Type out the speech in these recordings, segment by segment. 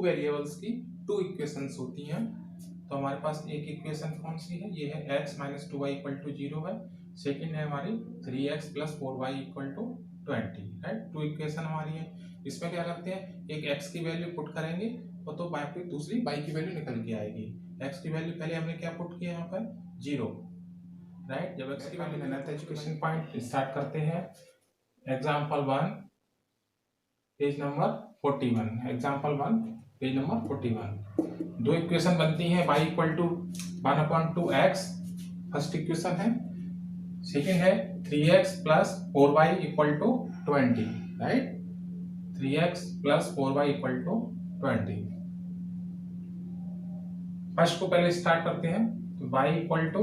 Two variables की two equations होती हैं। तो हमारे पास एक इक्वेशन कौन सी है, ये है x minus 2y equal to 0 है। सेकेंड है हमारी 3x plus 4y equal to 20, right. Two equation हमारी है। इसमें क्या करते हैं, एक x की वैल्यू पुट करेंगे और तो दूसरी y की वैल्यू निकल के आएगी। x की वैल्यू पहले हमने क्या पुट किया यहाँ पर 0, राइट। जब x की वैल्यू लेना था एजुकेशन पॉइंट स्टार्ट करते हैं। Example 1 page number 41, example 1 page number 41। दो इक्वेशन बनती हैं, y equal to 1/2x first equation है। सेकेंड है 3x plus 4y equal to 20, right. 3x plus 4y equal to 20। First को पहले स्टार्ट करते हैं। तो y इक्वल टू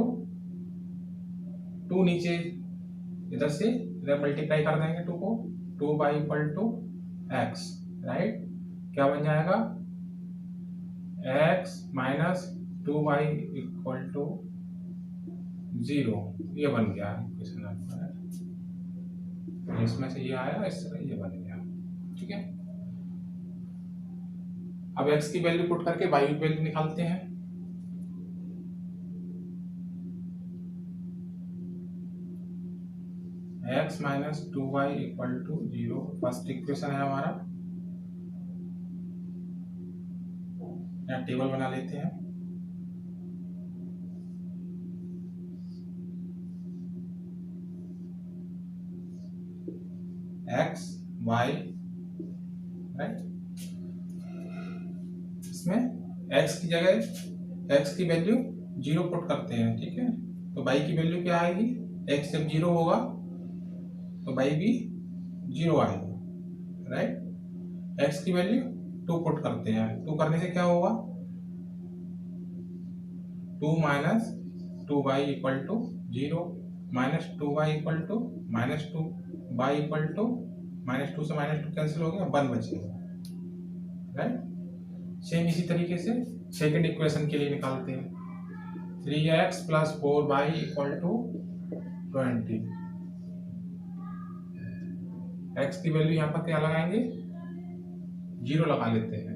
2 नीचे इधर से इधर मल्टीप्लाई कर देंगे 2 को, 2y equal to x, right. क्या बन जाएगा x minus 2y equal to 0, ये बन गया इक्वेशन आपका। इसमें से ये आया, इस तरह ये बन गया, ठीक है। अब x की वैल्यू पुट करके y की वैल्यू निकालते हैं। x minus 2y equal to 0 first equation है हमारा। यहाँ टेबल बना लेते हैं। x y, right. इसमें x की जगह x की वैल्यू 0 पुट करते हैं, ठीक है। तो y की वैल्यू क्या आएगी, x जब 0 होगा तो y भी 0 आएगा, राइट। x की वैल्यू 2 पुट करते हैं। 2 करने से क्या होगा, 2 minus 2y equal to 0, minus 2y equal to minus 2y equal to -2 से -2 कैंसिल हो गया, 1 बचेगा, राइट। सेम इसी तरीके से सेकंड इक्वेशन के लिए निकालते हैं। 3x plus 4y equal to 20। x की वैल्यू यहाँ पर क्या लगाएंगे, 0 लगा लेते हैं।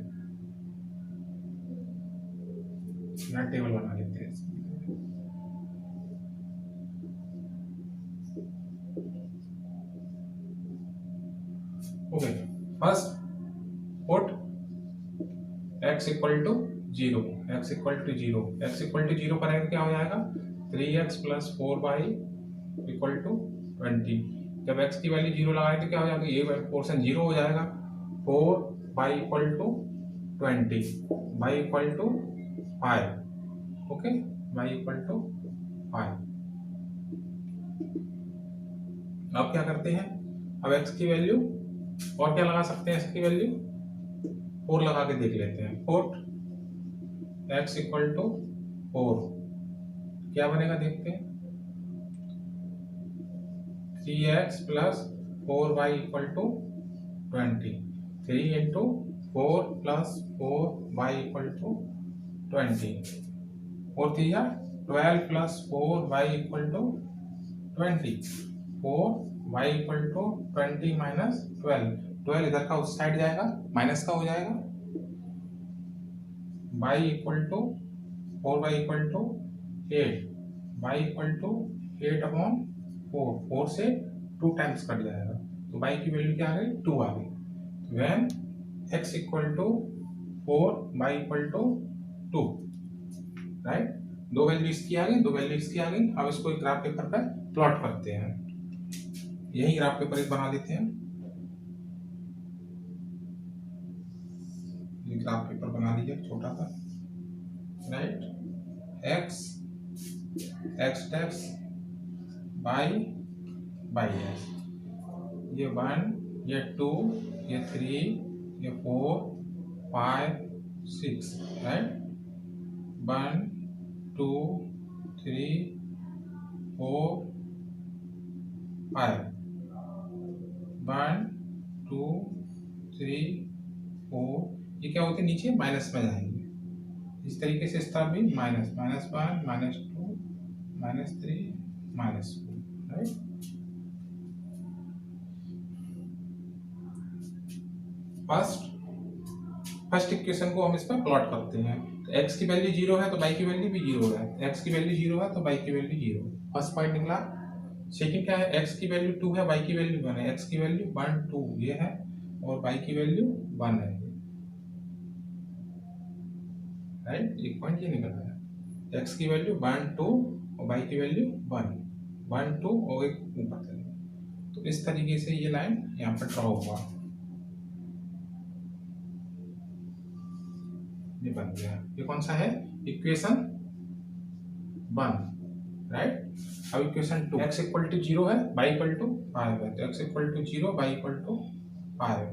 यहाँ टेबल बना लेते हैं। Okay, first put x equal to 0, x equal to 0, x equal to 0 करेंगे क्या हो जाएगा, 3x plus 4y equal to 20। जब x की वैल्यू 0 लगाएंगे तो क्या हो जाएगा, ये पोर्शन 0 हो जाएगा। 4y equal to 20, y equal to 5, okay, y equal to 5। अब क्या करते हैं, अब x की वैल्यू और क्या लगा सकते हैं, x की वैल्यू 4 लगा के देख लेते हैं। 4 x इक्वल टू 4 क्या बनेगा देखते हैं। 3x plus 4y equal to 20, 3 into 4 plus 4y equal to 20, 4 3 12 plus 4y equal to 20, 4y equal to 20 minus 12, 12 इधर का उस साइड जाएगा, माइनस का हो जाएगा। y equal to 4y equal to 8, y equal to 8/4, 4 से 2 टाइम्स कट जाएगा, तो y की वैल्यू क्या आ गई, 2 आ गई। When x equal to 4, y equal to 2, right. दो वैल्यू इसकी आ गई, दो वैल्यू इसकी आ गई। अब इसको एक ग्राफ पेपर पर प्लॉट करते हैं। यही ग्राफ पेपर एक बना लेते हैं। ये ग्राफ पेपर बना लीजिए छोटा सा, right. x dash y dash, ये 1, ये 2, ये 3, ये 4, 5, 6, राइट। 1 2 3 4 5, 1 2 3 4, ये क्या होते हैं, नीचे माइनस में जाएंगे। इस तरीके से इसका भी -1 -2 -3 -4, राइट। फर्स्ट फर्स्ट इक्वेशन को हम इस पर प्लॉट करते हैं। तो x की वैल्यू 0 है तो y की वैल्यू भी 0 है, x की वैल्यू 0 है तो y की वैल्यू 0। फर्स्ट पॉइंट निकला। सेकंड क्या है, x की वैल्यू 2 है, y की वैल्यू 1 है, x की वैल्यू 1 2 ये है और y की वैल्यू 1 है, राइट। एक पॉइंट ये निकल आया, x की वैल्यू 1 2 और y की वैल्यू 1 1 2 और एक ऊपर चले। तो इस तरीके से ये लाइन यहाँ पर ड्रॉ हुआ, ये बन गया। ये कौन सा है, इक्वेशन 1, राइट। अब इक्वेशन 2, x इक्वल टू 0 है, y इक्वल टू 5 है, तो x equal to 0 y equal to 5,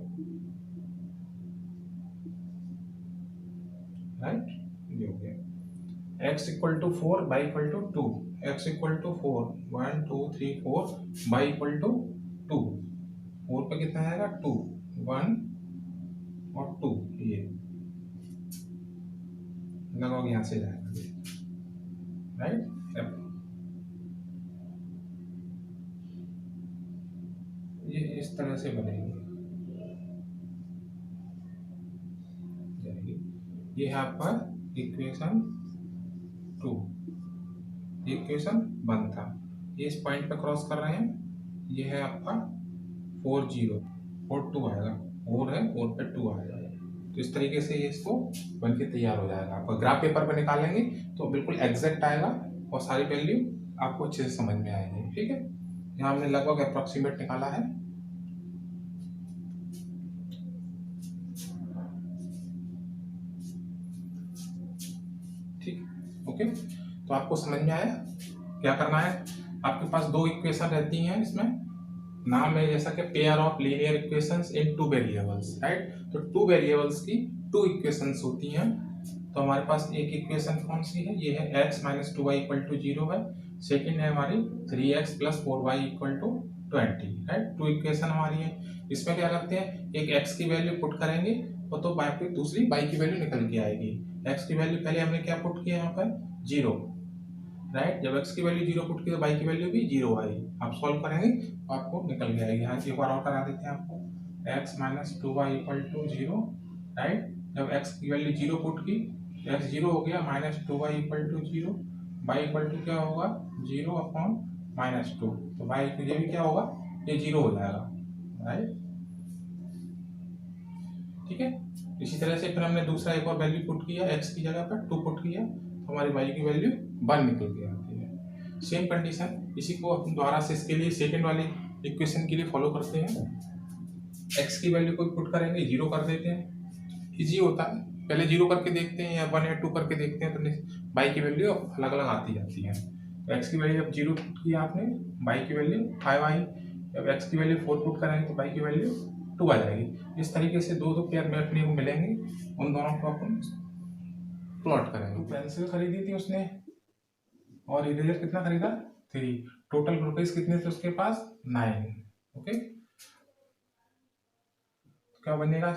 right. ये हो गया। x equal to 4 y equal to 2, x equal to 4 1 2 3 4 y equal to 2, 4 पे कितना आएगा 2 1 और 2, ये लगभग यहाँ से जाएगा, राइट। ये इस तरह से बनेगी, ये है आपका इक्वेशन 2, इक्वेशन 1 था। ये इस पॉइंट पे क्रॉस कर रहे हैं, ये है आपका 4 0 और 2 आएगा, 4 है 4 पे 2 आएगा। तो इस तरीके से ये इसको बन के तैयार हो जाएगा। आपका ग्राफ पेपर पे निकालेंगे तो बिल्कुल एग्जैक्ट आएगा और सारी वैल्यू आपको अच्छे से समझ में आएगी, ठीक है। यहाँ हमने लगभग अप्रोक्सीमेट निकाला है। ठीक, ओके। तो आपको समझ में आया क्या करना है। आपके पास दो इक्वेशन रहती हैं, इसमें नाम है जैसा कि pair of linear equations in 2 variables, right. तो 2 वेरिएबल्स की 2 इक्वेशंस होती हैं। तो हमारे पास एक इक्वेशन कौन सी है, ये है x minus 2y equal to 0 है। सेकेंड है हमारी 3x plus 4y equal to 20, right. 2 equation हमारी है। इसमें क्या करते हैं, एक x की वैल्यू पुट करेंगे और तो दूसरी y की वैल्यू निकल के आएगी। x की वैल्यू पहले हमने क्या पुट किया यहाँ पर 0, राइट। जब x की वैल्यू 0 पुट की तो y की वैल्यू भी 0 आई। आप सॉल्व करेंगे तो आपको निकल जाएगी। यहाँ एक बार और करा देते हैं आपको, x minus 2y equal to 0, right. जब x की वैल्यू 0 पुट की तो x 0 हो गया, minus 2y equal to 0, y equal to क्या होगा 0 अपॉन माइनस 2, तो y के लिए भी क्या होगा, ये 0 हो जाएगा, राइट, ठीक है। इसी तरह से फिर हमने दूसरा एक और वैल्यू पुट किया, x की जगह पर 2 पुट किया तो हमारी y की वैल्यू 1 निकल के आती है। सेम कंडीशन इसी को हम दोबारा से इसके लिए सेकेंड वाली इक्वेशन के लिए फॉलो करते हैं। x की वैल्यू को पुट करेंगे 0 कर देते हैं, इजी होता है। पहले 0 करके देखते हैं या 1 या 2 करके देखते हैं तो y की वैल्यू अलग अलग आती जाती है। तो x की वैल्यू जब 0 पुट किया आपने, y की वैल्यू 5 आई। जब x की वैल्यू 4 पुट करेंगे तो y की वैल्यू 2 आ जाएगी। इस तरीके से दो पेयर में अपने को मिलेंगे, उन दोनों को अपन प्लॉट करेंगे। पेंसिल खरीदी थी उसने और इरेजर कितना खरीदा 3, टोटल रुपीज कितने थे उसके पास 9, ओके। क्या बनेगा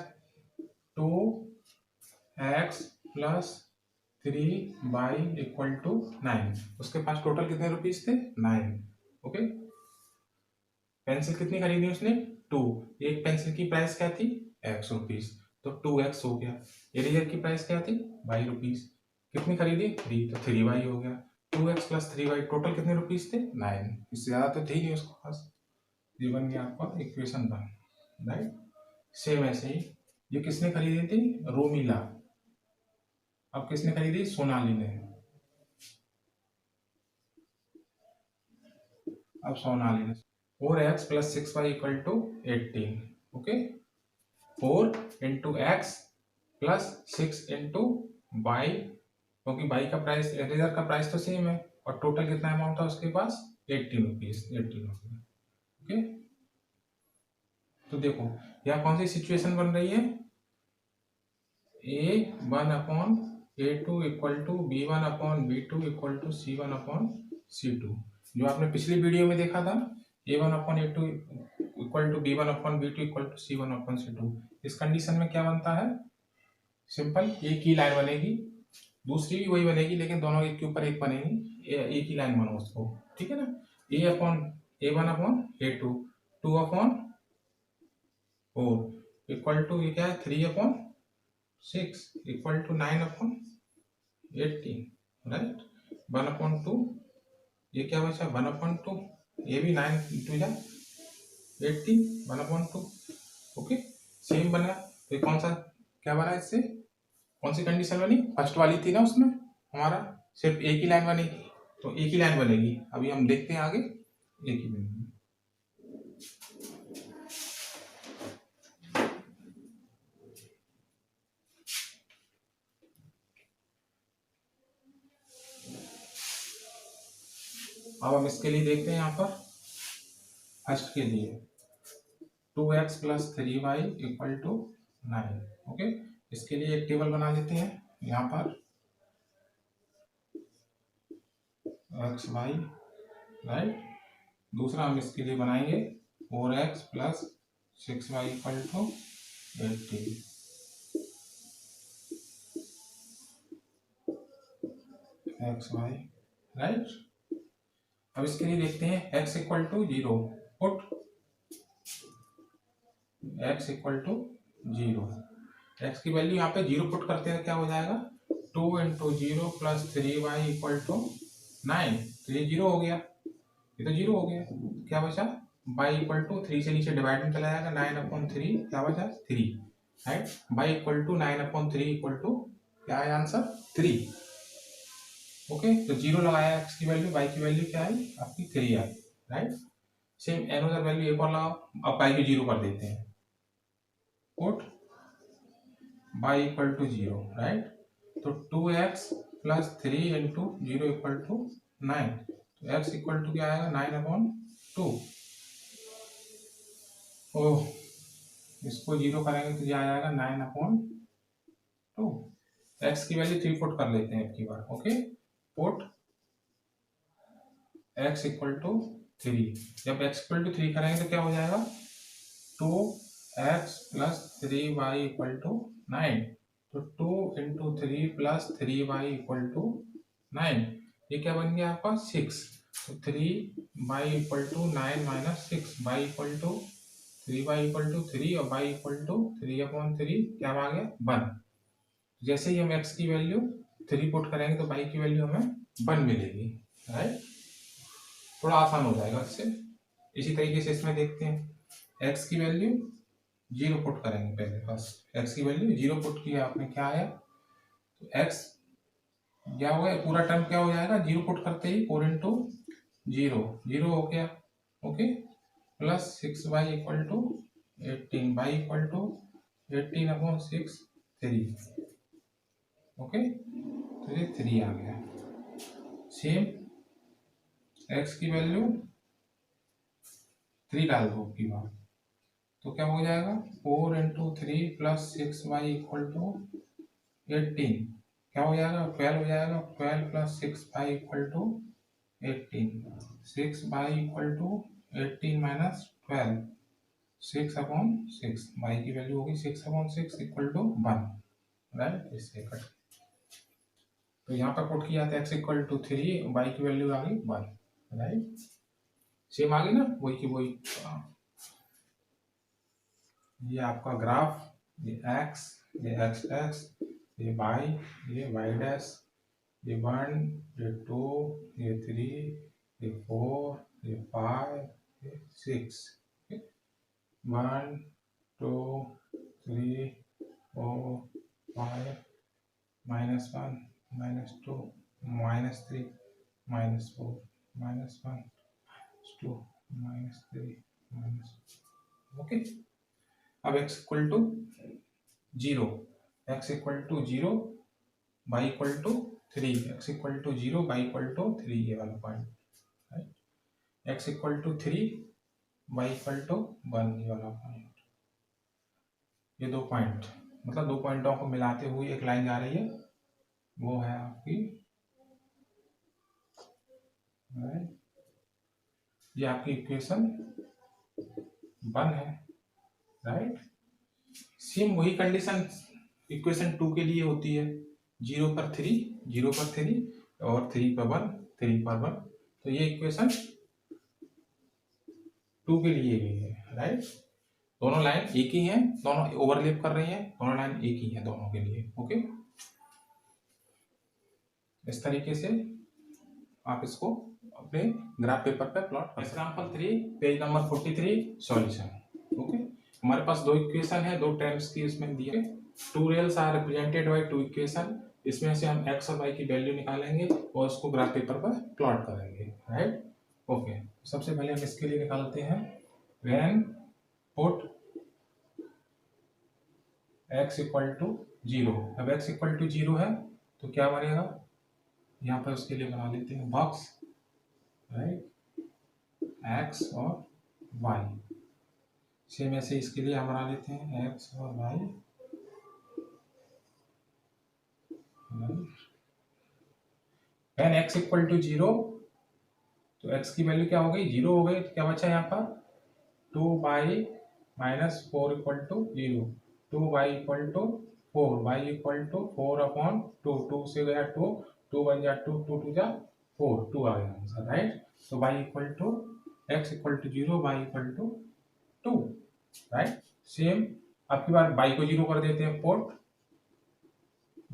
2x plus 3y equal to 9। उसके पास टोटल कितने रुपीज थे 9, ओके। पेंसिल कितनी खरीदी उसने 2, एक पेंसिल की प्राइस क्या थी x रुपीज, तो 2x हो गया। इरेजर की प्राइस क्या थी y रुपीज, कितनी खरीदी 3, तो 3y हो गया। 2x प्लस 3y टोटल कितने रुपीज थे 9, इससे ज्यादा तो थे नहीं उसके पास। ये बन गया आपका इक्वेशन 1, राइट। सेम ऐसे ही ये किसने खरीदी थी रोमिला, अब किसने खरीदी सोनाली ने। अब सोनाली ने 4x plus 6y equal to 18, okay. 4 into X plus 6 into Y, क्योंकि वाई का प्राइस इरेजर का प्राइस तो सेम है और टोटल कितना अमाउंट था उसके पास 18 रुपीज, 18 रुपीज, ओके। तो देखो यहाँ कौन सी सिचुएशन बन रही है, A1 upon A2 equal to B1 upon B2 equal to C1 upon C2, जो आपने पिछली वीडियो में देखा था A1 upon A2 equal to B1 upon B2 equal to C1 upon C2। इस कंडीशन में क्या बनता है, सिंपल एक ही लाइन बनेगी, दूसरी भी वही बनेगी लेकिन दोनों एक के ऊपर एक बनेगी, एक ही लाइन बनो उसको, ठीक है ना। A1 upon A2 2 upon 4 equal to ये क्या है 3 अपॉन 6 इक्वल टू 9/18, राइट। 1/2, ये क्या बचा 1/2, ये भी 9 इंटू जा 18, 1/2। ओके, सेम बना। तो कौन सा क्या बना इससे, कौन सी कंडीशन बनी, फर्स्ट वाली थी ना, उसमें हमारा सिर्फ एक ही लाइन बनेगी, तो एक ही लाइन बनेगी। अभी हम देखते हैं आगे, एक ही बनेगी। अब हम इसके लिए देखते हैं, यहाँ पर फर्स्ट के लिए 2x + 3y = 9। ओके, इसके लिए एक टेबल बना लेते हैं यहाँ पर, x y, राइट। दूसरा हम इसके लिए बनाएंगे 4x + 6y = 18, x y, right. अब इसके लिए देखते हैं x = 0, पुट x = 0, x की वैल्यू यहाँ पे 0 पुट करते हैं, क्या हो जाएगा 2 × 0 + 3y = 9, तो ये 0 हो गया, ये तो 0 हो गया। क्या बचा y = 3 से नीचे डिवाइड में चला जाएगा, 9/3 क्या बचा 3, राइट। y = 9/3 = क्या है आंसर 3। ओके, तो 0 लगाया x की वैल्यू, y की वैल्यू क्या आई आपकी 3 आई, राइट। सेम एनोदर वैल्यू एक और लगाओ, अब y को 0 कर देते हैं, पुट y = 0, राइट। तो 2x + 3 × 0 = 9, तो x = क्या आएगा 9/2। ओह, इसको 0 करेंगे तो क्या आएगा 9/2। x की वैल्यू 3 पुट कर लेते हैं एक की बार। ओके, पुट x = 3, जब x = 3 करेंगे तो क्या हो जाएगा 2x + 3y = 9, तो 2 × 3 + 3y = 9, ये क्या बन गया आपका 6, तो 3y = 9 - 6, y = 3y = 3 और y = 3/3, क्या आ गया 1। जैसे ही हम x की वैल्यू 3 पुट करेंगे तो y की वैल्यू हमें 1 मिलेगी, राइट। थोड़ा आसान हो जाएगा इससे। इसी तरीके से इसमें देखते हैं, x की वैल्यू 0 पुट करेंगे पहले, फर्स्ट x की वैल्यू 0 पुट किया आपने, क्या आया, तो x क्या हो गया, पूरा टर्म क्या हो जाएगा 0 पुट करते ही 4 × 0, 0 हो गया। Okay, plus 6y = 18, y = 18/6, 3। Okay, तो ये 3 आ गया। सेम x की वैल्यू 3 डाल दो की बार, तो क्या हो जाएगा 4 × 3 + 6y = 18, क्या हो जाएगा 12 हो जाएगा, 12 + 6y = 18, 6y = 18 - 12, 6/6, y की वैल्यू होगी 6/6 = 1, राइट। इससे कट, तो यहाँ पर पुट किया था x = 3, y की वैल्यू आ गई 1, राइट। सेम आ गई ना, वही की वही। ये आपका ग्राफ, ये x, ये x', ये y, ये y', ये 1, ये 2, ये 3, ये 4, ये 5, ये 6, 1 2 3 4 5, -1 -2 -3 -4 -1 2 -3 ओके। अब x = 0, x = 0, y = 3, x = 0, y = 3, ये वाला पॉइंट, राइट। x = 3, y = 1, ये वाला पॉइंट। ये 2 पॉइंट, मतलब 2 पॉइंटों को मिलाते हुए एक लाइन जा रही है, वो है आपकी, राइट। ये आपकी इक्वेशन 1 है, राइट। सेम वही कंडीशन इक्वेशन 2 के लिए होती है, 0 पर 3, 0 पर 3 और 3 पर 1, 3 पर 1, तो ये इक्वेशन 2 के लिए भी है, राइट। दोनों लाइन एक ही हैं, दोनों ओवरलैप कर रही हैं, दोनों लाइन एक ही हैं दोनों के लिए। ओके, इस तरीके से आप इसको अपने ग्राफ पेपर पे plot. Example 3 page number 43 solution. Okay, हमारे पास दो इक्वेशन है, दो टर्म्स की इसमें दिए। Two rails are represented by two equation. इसमें से हम x और y की वैल्यू निकालेंगे और उसको ग्राफ पेपर पर प्लॉट करेंगे, राइट। ओके, सबसे पहले हम इसके लिए निकालते हैं when put x equal to 0। अब x इक्वल टू 0 है तो क्या बनेगा, यहाँ पर उसके लिए बना लेते हैं बॉक्स, राइट, x और y। सेम ऐसे इसके लिए हम बना लेते हैं x और y। When x equal to 0, तो x की वैल्यू क्या हो गई, 0 हो गई। तो क्या बचा यहाँ पर 2y minus 4 equal to 0। 2y equal to 4, y equal to 4 upon 2, 2 से गया 2, 2 बन जा 2, 2 टू जा 4, 2 आ गया आंसर, राइट। तो y equal to x equal to 0, y equal to 2, right. Same अब की बार y को 0 कर देते हैं, put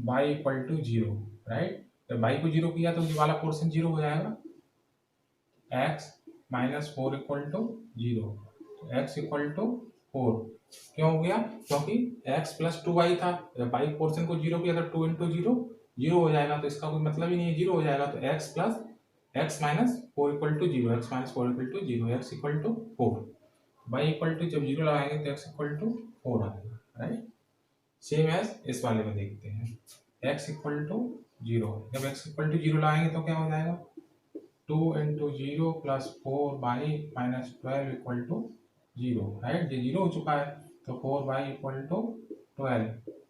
y equal to 0, right. जब y को 0 किया तो ये वाला पोर्शन 0 हो जाएगा। x माइनस 4 इक्वल टू 0, तो x इक्वल टू 4 क्यों हो गया, क्योंकि x प्लस 2y था। जब y पोर्शन को 0 किया तो 2 इंटू 0 0 हो जाएगा, तो इसका कोई मतलब ही नहीं है, 0 हो जाएगा। तो x plus x minus 4 equal to 0, x minus 4 equal to 0, x equal to 4, y equal to जब 0 लगाएंगे तो x इक्वल टू 4 आएगा, राइट। सेम एज इस वाले में देखते हैं, x इक्वल टू 0। जब x इक्वल टू 0 लगाएंगे तो क्या हो जाएगा, 2 into 0 plus 4 Y minus 12 equal to 0, right. ये 0 हो चुका है, तो 4 Y equal to 12,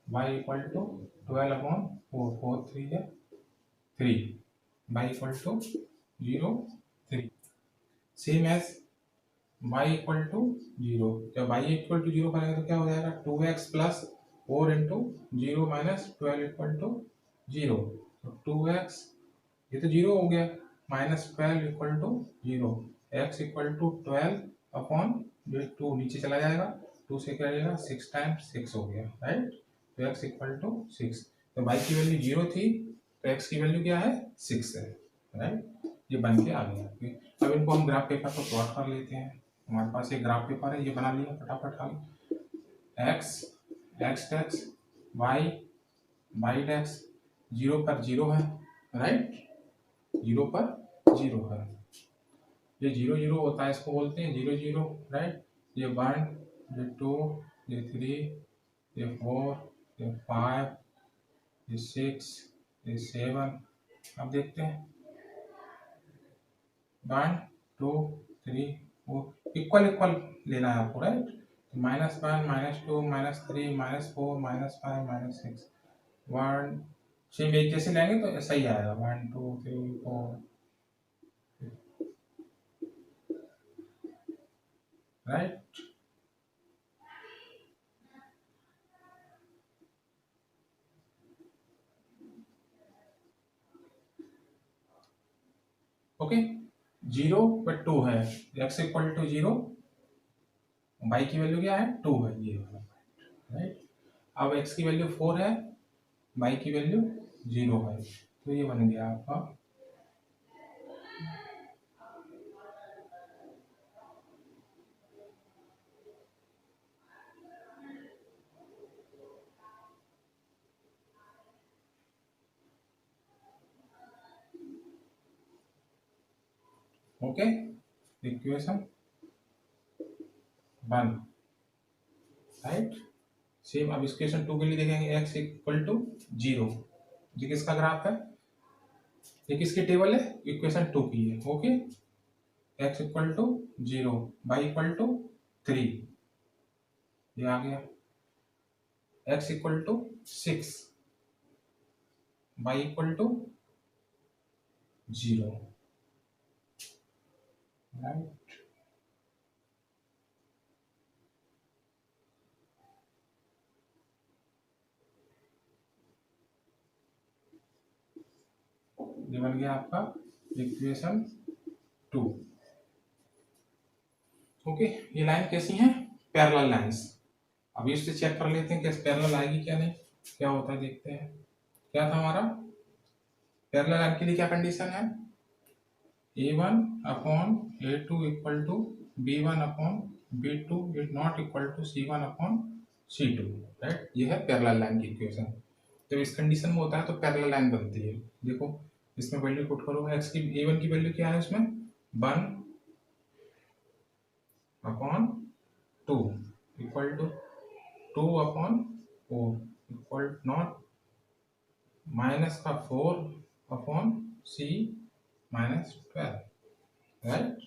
Y equal to 12 upon 4, 4 3 है 3, Y equal to 0 3। Same as y equal to 0, जब y इक्वल टू 0 करेंगे तो क्या हो जाएगा, 2x plus 4 into 0 minus 12 equal to 0, तो 2x, ये तो 0 हो गया, minus 12 equal to 0, x equal to 12 upon जो 2 नीचे चला जाएगा, 2 से क्या जाएगा 6 टाइम्स 6 हो गया, राइट। तो x इक्वल टू 6, तो y की वैल्यू 0 थी तो x की वैल्यू क्या है 6 है, राइट। ये बन के आ गया। अब इनको हम ग्राफ पेपर पर प्लॉट कर लेते हैं। हमारे पास एक ग्राफ पेपर है, ये बना लिया फटाफट हम। x x tax y y tax 0 पर 0 है, राइट, 0 पर 0 है। ये 0 0 होता है, इसको बोलते हैं 0 0, राइट। ये 1, ये 2, ये 3, ये 4, ये 5, ये 6, ये 7। अब देखते हैं 1 2 3 4 इक्वल इक्वल लेना है आपको, राइट। तो -1 -2 -3 -4 -5 -6 1 सेम एक जैसे लेंगे तो ऐसा ही आएगा, 1 2 3 4, राइट। ओके, 0 पर 2 है, x इक्वल टू 0, y की वैल्यू क्या है 2 है, ये वाला, राइट। अब x की वैल्यू 4 है, y की वैल्यू 0 है, तो ये बन गया आपका ओके इक्वेशन 1, राइट। सेम अब इक्वेशन 2 के लिए देखेंगे, x इक्वल टू 0, ये किसका ग्राफ है, ये किसकी टेबल है, इक्वेशन 2 की है, okay. x equal to 0, y equal to 3, ये आ गया। x equal to 6, y equal to 0, right. ये बन गया आपका इक्वेशन 2, ओके। ये लाइन कैसी है, पैरेलल लाइंस। अभी इससे चेक कर लेते हैं कि पैरेलल आएगी क्या नहीं, क्या होता है देखते हैं। क्या था हमारा पैरेलल लाइन के लिए क्या कंडीशन है, A1 upon A2 equal to B1 upon B2 is not equal to C1 upon C2, right. ये है पैरेलल लाइन की इक्वेशन। जब इस कंडीशन में होता है तो पैरेलल लाइन बनती है। देखो इसमें वैल्यू पुट करो, x की A1 की वैल्यू क्या है इसमें 1 upon 2 equal to 2 upon 4 equal not minus का 4 अपॉन C माइनस 12, राइट।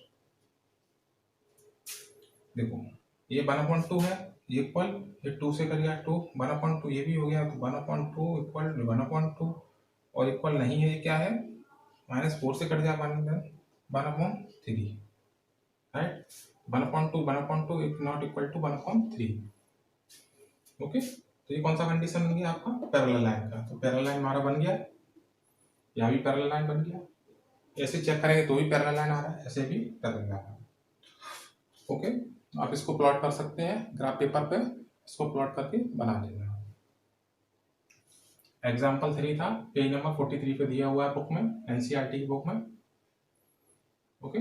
देखो ये 1/2 है, इक्वल ये 2 से कर गया 2, 1/2 ये भी हो गया तो 1/2 इक्वल 1/2 और इक्वल नहीं है, ये क्या है -4 से कट जाए 1/3, right. 1/2 1/2 is not equal to 1/3, okay. तो ये कौन सा कंडीशन बन गया आपका पैरेलल लाइन का। तो पैरेलल लाइन हमारा बन गया, यहाँ भी पैरेलल लाइन बन गया। ऐसे चेक करेंगे तो भी पैरेलल लाइन आ रहा है, ऐसे भी पैरेलल लाइन आ रहा है, ओके। आप इसको प्लॉट कर सकते हैं ग्राफ पेपर पे, इसको प्लॉट करके बना लेना। एग्जाम्पल 3 था, पेज नंबर 43 पे दिया हुआ है बुक में, एनसीईआरटी की बुक में, ओके।